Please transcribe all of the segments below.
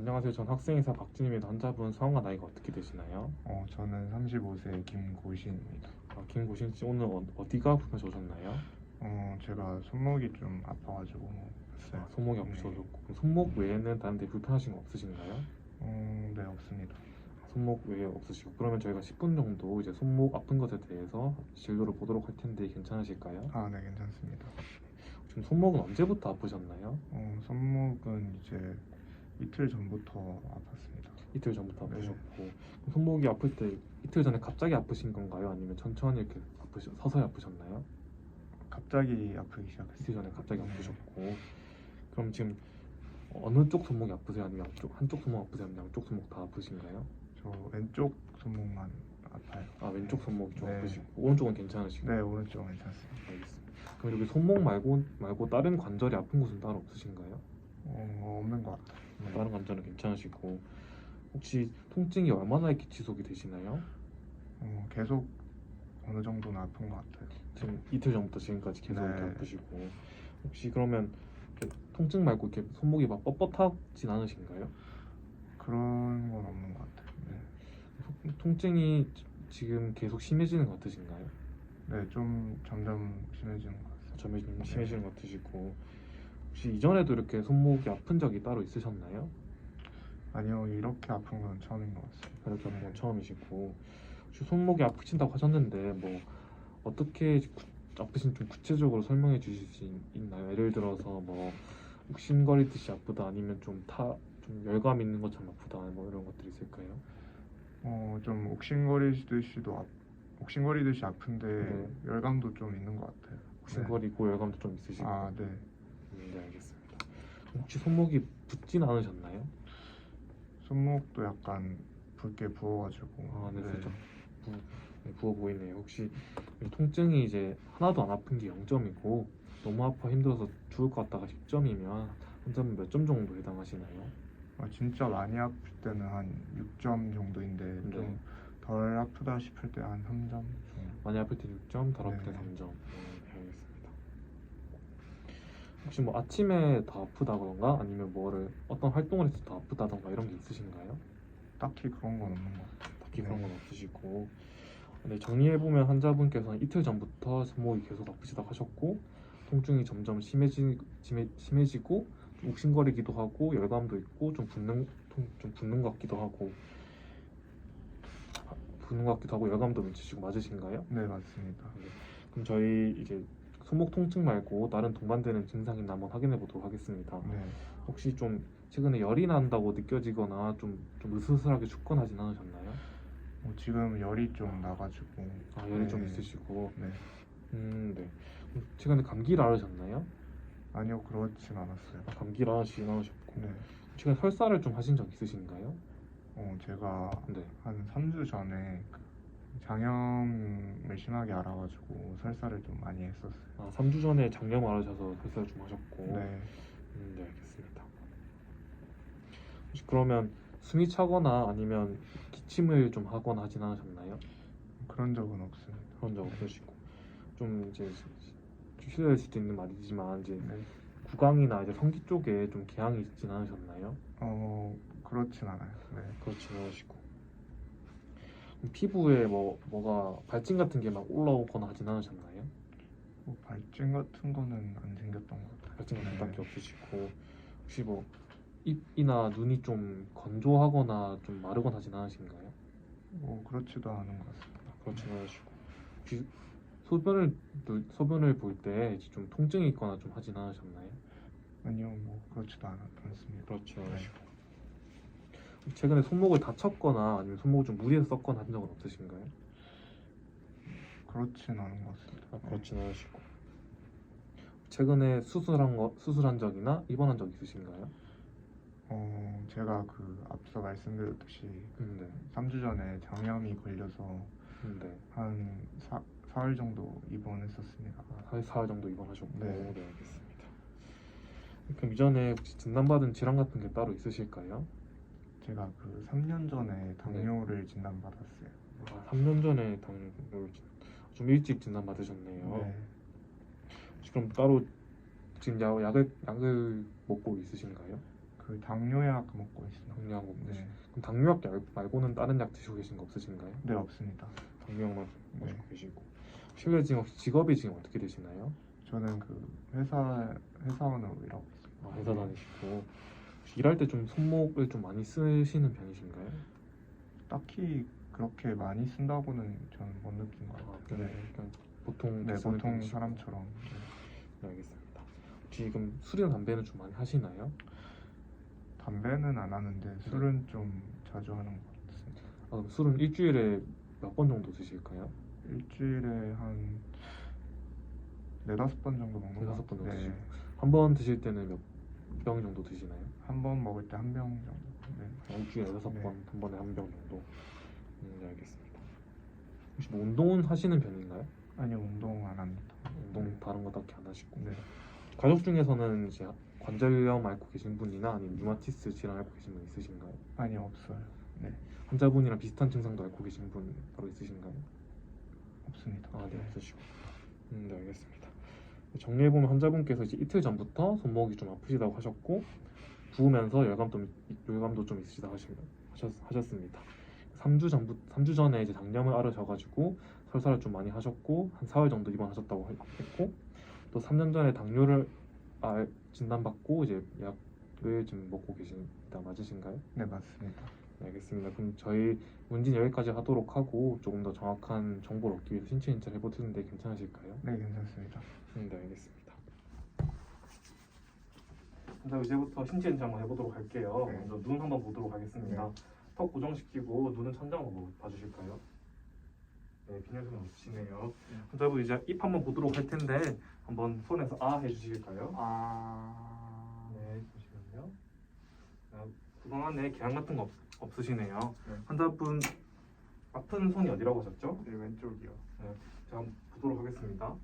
안녕하세요. 전 학생이사 박진입니다. 환자분 성함과 나이가 어떻게 되시나요? 저는 35세 김고신입니다. 김고신 씨 오늘 어디가 불편해서 오셨나요? 제가 손목이 좀 아파가지고 왔어요. 손목이 네. 아프셔서 그럼 손목 외에는 다른 데 불편하신 거 없으신가요? 네, 없습니다. 손목 외에 없으시고 그러면 저희가 10분 정도 이제 손목 아픈 것에 대해서 진료를 보도록 할 텐데 괜찮으실까요? 네, 괜찮습니다. 지금 손목은 언제부터 아프셨나요? 손목은 이제 이틀 전부터 아팠습니다. 이틀 전부터 네. 아프셨고 그럼 손목이 아플 때 이틀 전에 갑자기 아프신 건가요? 아니면 천천히 이렇게 서서히 아프셨나요? 갑자기 아프기 시작했어요. 이틀 전에 갑자기 네. 아프셨고 그럼 지금 어느 쪽 손목이 아프세요? 아니면 한쪽 손목 아프세요? 아니면 양쪽 손목 다 아프신가요? 저 왼쪽 손목만 아파요. 왼쪽 손목이 좀 네. 아프시고 오른쪽은 괜찮으시고. 네, 오른쪽은 괜찮습니다. 알겠습니다. 그럼 여기 손목 말고 다른 관절이 아픈 곳은 따로 없으신가요? 없는 것 같아요. 네. 다른 관절은 괜찮으시고 혹시 통증이 얼마나 이렇게 지속이 되시나요? 계속 어느 정도는 아픈 것 같아요. 지금 이틀 전부터 지금까지 계속 이렇게 네. 아프시고 혹시 그러면 이렇게 통증 말고 이렇게 손목이 막 뻣뻣하진 않으신가요? 그런 건 없는 것 같아요. 네. 통증이 지금 계속 심해지는 것 같으신가요? 네, 좀 점점 심해지는 것 같습니다. 점점 심해지는 것 같으시고 혹시 이전에도 이렇게 손목이 아픈 적이 따로 있으셨나요? 아니요, 이렇게 아픈 건 처음인 것 같습니다. 이렇게 아픈 건 네. 처음이시고 혹시 손목이 아프신다고 하셨는데 뭐 어떻게 아프신 좀 구체적으로 설명해 주실 수 있나요? 예를 들어서 뭐 욱신거리듯이 아프다 아니면 좀 열감 있는 것처럼 아프다 뭐 이런 것들이 있을까요? 좀 욱신거리듯이 아픈데 네. 열감도 좀 있는 것 같아요. 욱신거리고 열감도 좀 있으시고. 네. 네, 알겠습니다. 혹시 손목이 붓진 않으셨나요? 손목도 약간 붉게 부어가지고. 네, 살짝 부어 보이네요. 혹시 통증이 이제 하나도 안 아픈 게 0점이고 너무 아파 힘들어서 죽을 것 같다가 10점이면 환자분 몇 점 정도 해당하시나요? 진짜 많이 아플 때는 한 6점 정도인데 네. 좀 덜 아프다 싶을 때 한 3점 정도. 많이 아플 때 6점, 덜 아플 때 네. 3점. 알겠습니다. 혹시 뭐 아침에 더 아프다던가 아니면 어떤 활동을 해서 더 아프다던가 이런 게 있으신가요? 딱히 그런 건 없는 것 같아요. 딱히 그런 건 없으시고 네, 정리해보면 환자분께서는 이틀 전부터 손목이 계속 아프시다고 하셨고 통증이 점점 심해지고 좀 욱신거리기도 하고 열감도 있고 좀 붓는 것 같기도 하고 열감도 미치시고 맞으신가요? 네, 맞습니다. 그럼 저희 이제 손목 통증 말고 다른 동반되는 증상이 있나 한번 확인해 보도록 하겠습니다. 네. 혹시 좀 최근에 열이 난다고 느껴지거나 좀 으스스하게 춥거나 하진 않으셨나요? 지금 열이 좀 나가지고. 열이 좀 네. 있으시고. 네. 네. 최근에 감기를 앓으셨나요? 아니요, 그렇진 않았어요. 감기를 앓으시진 않으셨고. 네. 최근에 설사를 좀 하신 적 있으신가요? 제가 네. 한 3주 전에 장염을 심하게 앓아가지고 설사를 좀 많이 했었어요. 3주 전에 장염 앓으셔서 설사를 좀 하셨고. 네. 네, 알겠습니다. 혹시 그러면 숨이 차거나 아니면 기침을 좀 하거나 하진 않으셨나요? 그런 적은 없습니다. 그런 적 없으시고. 좀 이제 실례될 수도 있는 말이지만 이제 네. 구강이나 이제 성기 쪽에 좀 궤양이 있진 않으셨나요? 그렇진 않아요. 네. 그렇진 않으시고. 피부에 뭐가 발진 같은 게 막 올라오거나 하진 않으셨나요? 발진 같은 거는 안 생겼던 것 같아요. 발진 같은 네. 게 딱히 없으시고 혹시 입이나 눈이 좀 건조하거나 좀 마르거나 하진 않으신가요? 그렇지도 않은 것 같습니다. 그렇진 않으시고 혹시 소변을 볼 때 좀 통증이 있거나 좀 하진 않으셨나요? 아니요, 그렇지도 않습니다. 그렇지 네. 않으시고 최근에 손목을 다쳤거나 아니면 손목을 좀 무리해서 썼거나 한 적은 없으신가요? 그렇진 않은 것 같습니다. 그렇진 않으시고 최근에 수술한 적이나 입원한 적 있으신가요? 제가 앞서 말씀드렸듯이 네. 3주 전에 장염이 걸려서 네. 한 4일 정도 입원했었습니다. 4일 정도 입원하셨고. 네. 네, 알겠습니다. 그럼 이전에 혹시 진단받은 질환 같은 게 따로 있으실까요? 제가 3년 전에 당뇨를 진단받았어요. 3년 전에 당뇨를 좀 일찍 진단받으셨네요. 네. 혹시 그럼 따로 지금 약을 먹고 있으신가요? 그 당뇨약 먹고 있습니다. 당뇨약 먹고 네. 그럼 당뇨약 말고는 다른 약 드시고 계신 거 없으신가요? 네, 없습니다. 당뇨약만 네. 드시고 계시고 실례 지금 혹시 직업이 지금 어떻게 되시나요? 저는 그 회사원으로 일하고 있습니다. 아, 회사 다니시고 혹시 일할 때 좀 손목을 좀 많이 쓰시는 편이신가요? 딱히 그렇게 많이 쓴다고는 저는 못 느낀 것 아, 같아요. 그냥, 그냥 보통 네, 쓰는 보통 편이시고. 사람처럼. 네, 알겠습니다. 지금 술이나 담배는 좀 많이 하시나요? 담배는 안 하는데 술은 좀 자주 하는 것 같습니다. 아, 그럼 술은 일주일에 몇 번 정도 드실까요? 일주일에 한 네다섯 번 정도 먹는 것 네다섯 번 정도 같아요. 드시고 한 번 드실 때는 몇 병 정도 드시나요? 한 번 먹을 때 한 병 정도. 네. 일주일에 네다섯 네. 번, 한 번에 한 병 정도. 네, 알겠습니다. 혹시 뭐 운동은 하시는 편인가요? 아니요, 운동 안 합니다. 운동 네. 다른 거 딱히 안 하시고. 네. 가족 중에서는 이제 관절염 앓고 계신 분이나 아니면 류마티스 질환 앓고 계신 분 있으신가요? 아니요, 없어요. 네, 환자분이랑 비슷한 증상도 앓고 계신 분 따로 있으신가요? 없습니다. 아, 네, 없으시고. 네, 알겠습니다. 정리해보면 환자분께서 이제 이틀 전부터 손목이 좀 아프시다고 하셨고 부으면서 열감도 좀 있으시다 하셨습니다. 3주 전에 이제 장염을 앓으셔가지고 설사를 좀 많이 하셨고 한 4월 정도 입원하셨다고 했고 또 3년 전에 당뇨를 진단받고 이제 약을 지금 먹고 계십니다. 맞으신가요? 네, 맞습니다. 네, 알겠습니다. 그럼 저희 문진 여기까지 하도록 하고 조금 더 정확한 정보를 얻기 위해서 신체 인체를 해볼 텐데 괜찮으실까요? 네, 괜찮습니다. 네, 알겠습니다. 그럼 이제부터 신체 인체 한번 해보도록 할게요. 네. 먼저 눈 한번 보도록 하겠습니다. 턱 고정시키고 눈은 천장 한번 봐주실까요? 네, 빈혈은 없으시네요. 환자분 이제 입 한번 보도록 할 텐데 한번 손에서 아 해주실까요? 네, 보시면요. 그동 안에 계란 같은 거 없으시네요. 네. 환자분 아픈 손이 어디라고 하셨죠? 네, 왼쪽이요. 제가 한번 보도록 하겠습니다.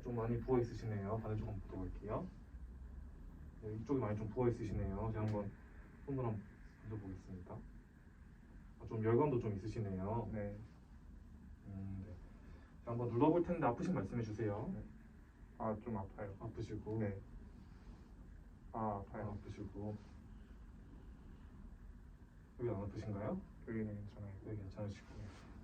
좀 많이 부어 있으시네요. 반대쪽 한번 보도록 할게요. 네, 이쪽이 많이 좀 부어 있으시네요. 제가 한번 손으로 한번 만져보겠습니다. 좀 열감도 좀 있으시네요. 네. 네. 자, 한번 눌러볼 텐데 아프신 말씀해 주세요. 네. 아, 좀 아파요. 아프시고, 네. 아, 아파요. 아프시고. 여기 안 아프신가요? 여기는 괜찮아요. 네, 괜찮으시고.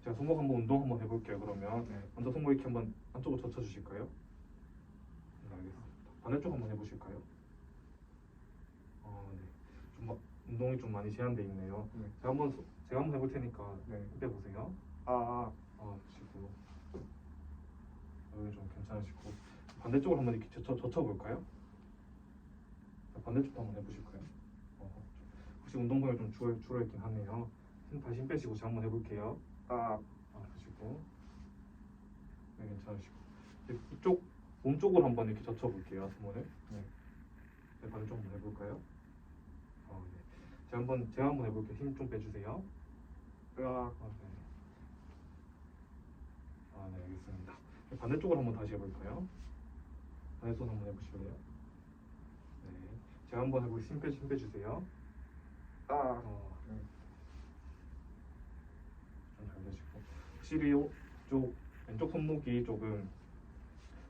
제가 손목 한번 운동 한번 해볼게요. 그러면 네. 먼저 손목 이렇게 한번 안쪽으로 젖혀 주실까요? 네, 알겠습니다. 반대쪽 한번 해보실까요? 네. 좀 운동이 좀 많이 제한돼 있네요. 네. 제가 한번 해볼 테니까 네. 빼보세요. 아프시고. 여기 좀 괜찮으시고. 반대쪽으로 한번 이렇게 젖혀볼까요? 반대쪽도 한번 해보실까요? 혹시 운동량이 좀 줄어있긴 하네요. 다시 힘 빼시고 제가 한번 해볼게요. 아프시고. 네, 괜찮으시고. 이쪽 몸쪽으로 한번 이렇게 젖혀볼게요. 손을. 네, 반대쪽 한번 해볼까요? 네. 제가 한번 해볼게요. 힘 좀 빼주세요. 네. 네, 알겠습니다. 반대쪽으로 한번 다시 해볼까요? 반대손 한번 해보실래요? 네. 제가 한번 해보겠습니다. 힘 빼주세요. 좀 잘 되시고. 확실히 이쪽 왼쪽 손목이 조금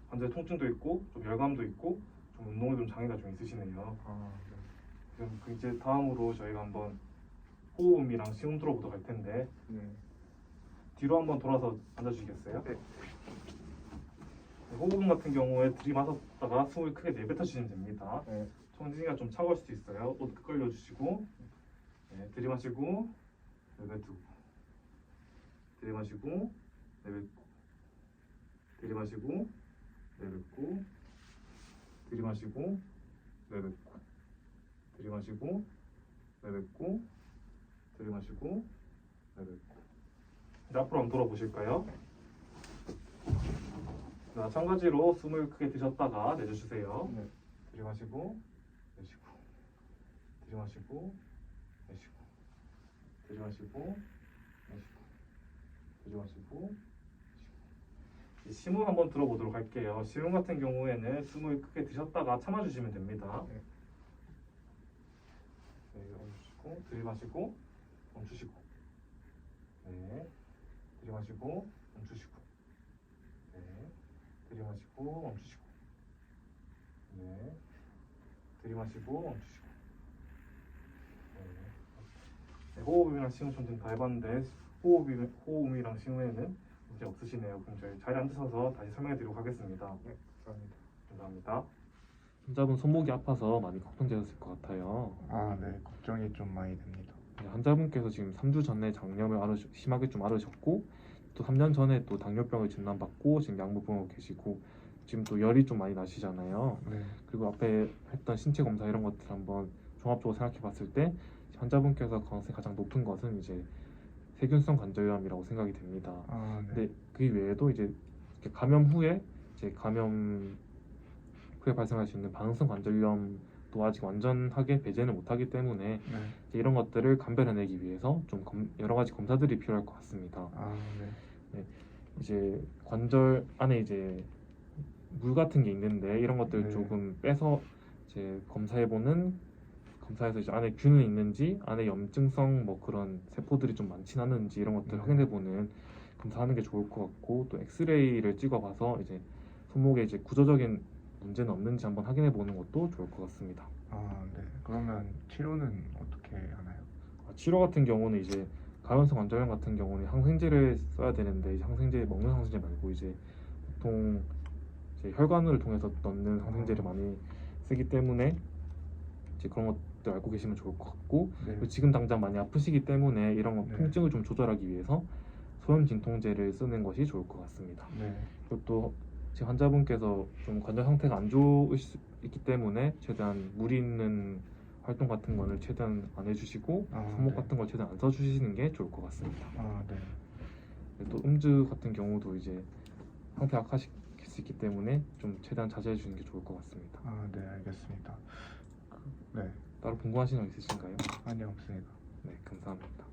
관절 통증도 있고 좀 열감도 있고 좀 운동에 좀 장애가 좀 있으시네요. 네. 그럼 이제 다음으로 저희가 한번 호흡음이랑 시음 들어보도록 할 텐데 네. 뒤로 한번 돌아서 앉아주시겠어요? 네. 호흡음 같은 경우에 들이마셨다가 숨을 크게 내뱉어주시면 됩니다. 네. 청진기가 좀 차가울 수도 있어요. 옷 끌려주시고 네, 들이마시고 내뱉고 들이마시고 내뱉고 들이마시고 내뱉고 들이마시고 내뱉고 들이마시고 내뱉고 들이마시고 내뱉고. 이제 앞으로 한번 돌아보실까요? 마찬가지로 숨을 크게 들이셨다가 내주세요. 네. 들이마시고 내쉬고 들이마시고 내쉬고 들이마시고 내쉬고 들이마시고 내쉬고. 심호흡 한번 들어보도록 할게요. 심호흡 같은 경우에는 숨을 크게 들이셨다가 참아주시면 됩니다. 네. 네, 멈추시고 들이마시고 멈추시고 네, 들이마시고 멈추시고 네, 들이마시고 멈추시고 네, 들이마시고 멈추시고 호흡이랑 싱후 전다 해봤는데 호흡이랑 싱후에는 문제 없으시네요. 그럼 저희 자리에 앉으셔서 다시 설명해드리도록 하겠습니다. 네, 감사합니다. 감사합니다. 환자분 손목이 아파서 많이 걱정되셨을 것 같아요. 아, 네, 걱정이 좀 많이 됩니다. 네, 환자분께서 지금 3주 전에 장염을 심하게 좀 앓으셨고 또 3년 전에 또 당뇨병을 진단받고 지금 약물병원에 계시고 지금 또 열이 좀 많이 나시잖아요. 네, 그리고 앞에 했던 신체 검사 이런 것들 한번 종합적으로 생각해 봤을 때 환자분께서 가능성이 가장 높은 것은 이제 세균성 관절염이라고 생각이 됩니다. 아, 네, 근데 그 외에도 이제 이렇게 감염 후에 발생할 수 있는 반응성 관절염도 아직 완전하게 배제는 못하기 때문에 네, 이제 이런 것들을 감별해내기 위해서 좀 여러 가지 검사들이 필요할 것 같습니다. 아, 네, 이제 관절 안에 이제 물 같은 게 있는데 이런 것들 네. 조금 빼서 이제 검사해서 이제 안에 균은 있는지 안에 염증성 뭐 그런 세포들이 좀 많진 않은지 이런 것들 네. 확인해보는 검사하는 게 좋을 것 같고 또 엑스레이를 찍어봐서 이제 손목에 이제 구조적인 문제는 없는지 한번 확인해보는 것도 좋을 것 같습니다. 아, 네. 그러면 치료는 어떻게 하나요? 치료 같은 경우는 이제 감염성 관절염 같은 경우는 항생제를 써야 되는데 이제 항생제 먹는 항생제 말고 이제 보통 이제 혈관을 통해서 넣는 항생제를 많이 쓰기 때문에 이제 그런 것들 알고 계시면 좋을 것 같고 네, 그리고 지금 당장 많이 아프시기 때문에 이런 네. 통증을 좀 조절하기 위해서 소염 진통제를 쓰는 것이 좋을 것 같습니다. 네, 그리고 또 지금 환자분께서 좀 관절 상태가 안 좋을 수 있기 때문에 최대한 물 있는 활동 같은 거를 최대한 안 해주시고 아, 손목 네. 같은 걸 최대한 안 써주시는 게 좋을 것 같습니다. 아, 네, 또 음주 같은 경우도 이제 상태 악화시킬 수 있기 때문에 좀 최대한 자제해 주는 게 좋을 것 같습니다. 아, 네, 알겠습니다. 네, 따로 궁금하신 점 있으신가요? 아니 없습니다. 네, 감사합니다.